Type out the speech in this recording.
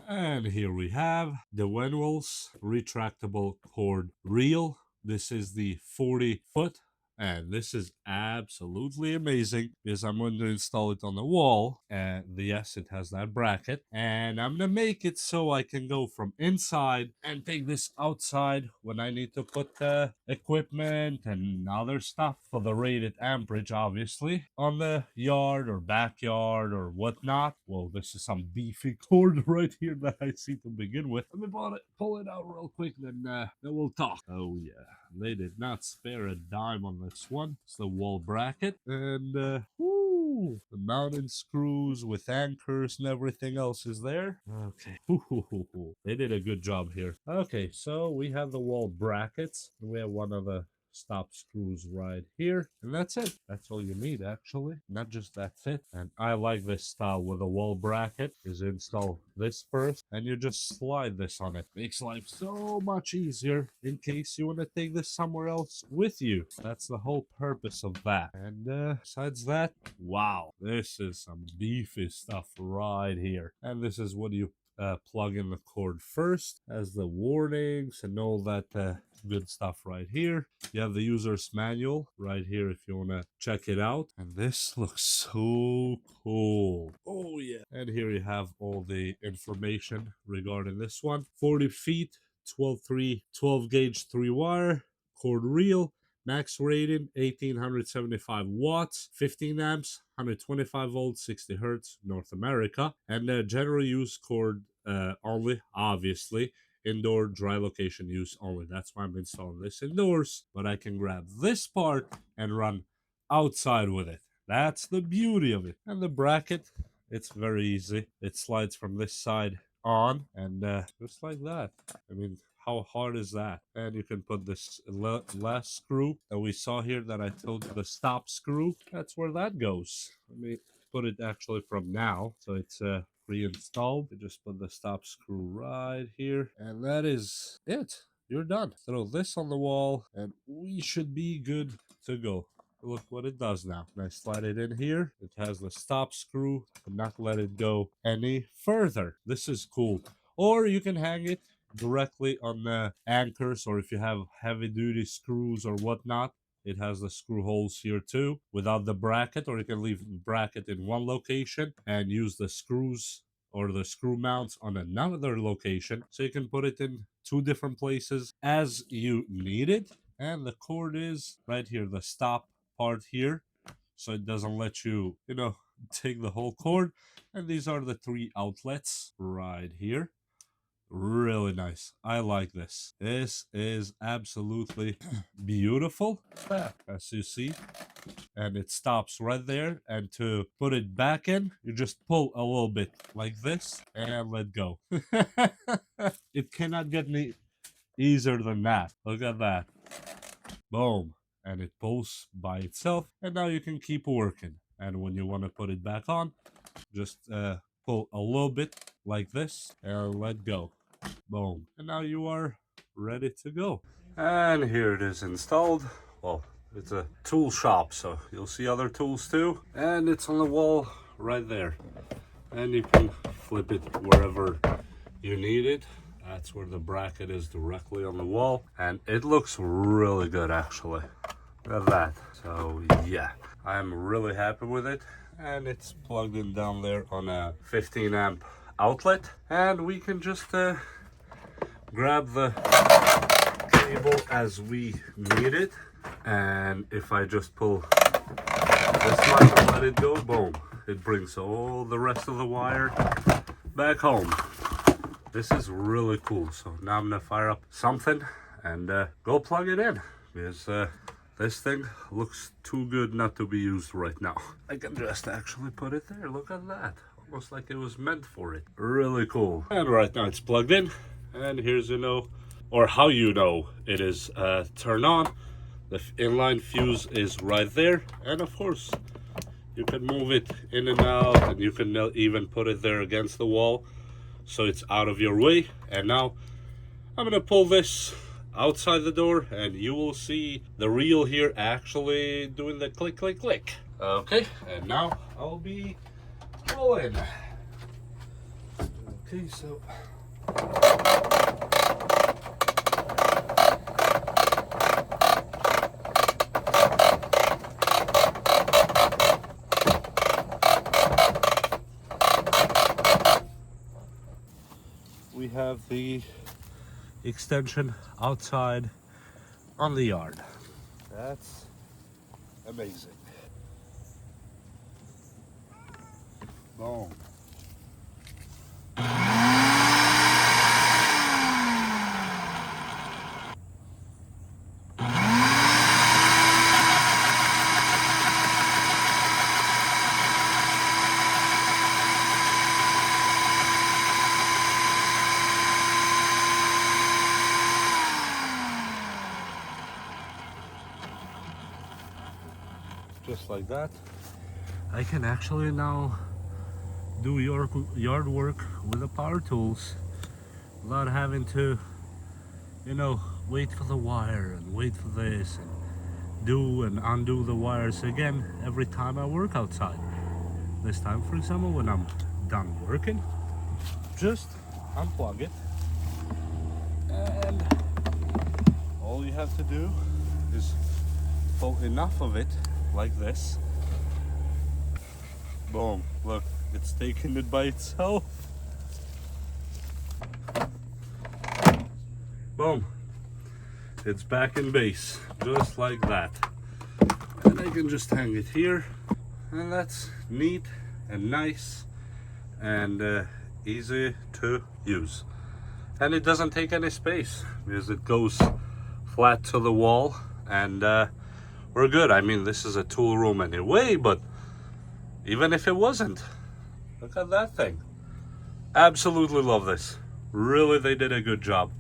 And here we have the Dewenwils Retractable Cord Reel. This is the 40-foot, and this is absolutely amazing because I'm going to install it on the wall. And yes, it has that bracket, and I'm gonna make it so I can go from inside and take this outside when I need to put equipment and other stuff for the rated amperage, obviously, on the yard or backyard or whatnot. Well, this is some beefy cord right here that I see to begin with. Let me pull it out real quick, then we'll talk. Oh yeah, they did not spare a dime on this one. It's the wall bracket, and woo, the mounting screws with anchors and everything else is there. Okay, they did a good job here. Okay, so we have the wall brackets. We have one of the stop screws right here, and that's it. That's all you need, actually, not just that fit. And I like this style with a wall bracket. Is install this first and you just slide this on it. Makes life so much easier in case you want to take this somewhere else with you. That's the whole purpose of that. And besides that, wow, this is some beefy stuff right here. And this is what you plug in the cord first, as the warnings and all that good stuff right here. You have the user's manual right here if you want to check it out. And this looks so cool. Oh yeah. And here you have all the information regarding this one. 40 feet, 12 gauge 3 wire, cord reel, max rating 1875 watts, 15 amps, 125 volts, 60 hertz, North America. And general use cord only, obviously. Indoor dry location use only. That's why I'm installing this indoors, but I can grab this part and run outside with it. That's the beauty of it. And the bracket, it's very easy. It slides from this side on, and just like that. I mean, how hard is that? And you can put this last screw that we saw here that I told you, the stop screw. That's where that goes. Let me put it actually from now, so it's pre-installed. You just put the stop screw right here, and that is it. You're done. Throw this on the wall, and we should be good to go. Look what it does now. I slide it in here. It has the stop screw, but not let it go any further. This is cool. Or you can hang it directly on the anchors, or if you have heavy duty screws or whatnot, it has the screw holes here too without the bracket, or you can leave the bracket in one location and use the screws or the screw mounts on another location. So you can put it in two different places as you need it. And the cord is right here, the stop part here. So it doesn't let you, take the whole cord. And these are the 3 outlets right here. Really nice. I like this. This is absolutely beautiful, as you see. And it stops right there. And to put it back in, you just pull a little bit like this and let go. It cannot get any easier than that. Look at that. Boom. And it pulls by itself. And now you can keep working. And when you want to put it back on, just pull a little bit like this and let go. Boom. And now you are ready to go. And here it is installed. Well, it's a tool shop, so you'll see other tools too. And it's on the wall right there. And you can flip it wherever you need it. That's where the bracket is, directly on the wall. And it looks really good, actually. Look at that. So yeah, I'm really happy with it. And it's plugged in down there on a 15 amp outlet. And we can just grab the cable as we need it. And if I just pull this one and let it go, boom, it brings all the rest of the wire back home. This is really cool. So now I'm gonna fire up something and go plug it in, because this thing looks too good not to be used right now. I can just actually put it there. Look at that. Almost like it was meant for it. Really cool. And right now it's plugged in. And here's or how you know it is turned on. The inline fuse is right there. And of course, you can move it in and out. And you can even put it there against the wall, so it's out of your way. And now I'm gonna pull this outside the door, and you will see the reel here actually doing the click, click, click. Okay, and now I'll be pulling. Okay. Okay, so we have the extension outside on the yard. That's amazing. Boom. Just like that, I can actually now do yard work with the power tools without having to, you know, wait for the wire and wait for this and do and undo the wires again every time I work outside. This time, for example, when I'm done working, just unplug it, and all you have to do is pull enough of it like this. Boom, look, it's taking it by itself. Boom, it's back in base, just like that. And I can just hang it here, and that's neat and nice and easy to use. And it doesn't take any space because it goes flat to the wall, and we're good. I mean, this is a tool room anyway, but even if it wasn't, look at that thing. Absolutely love this. Really, they did a good job.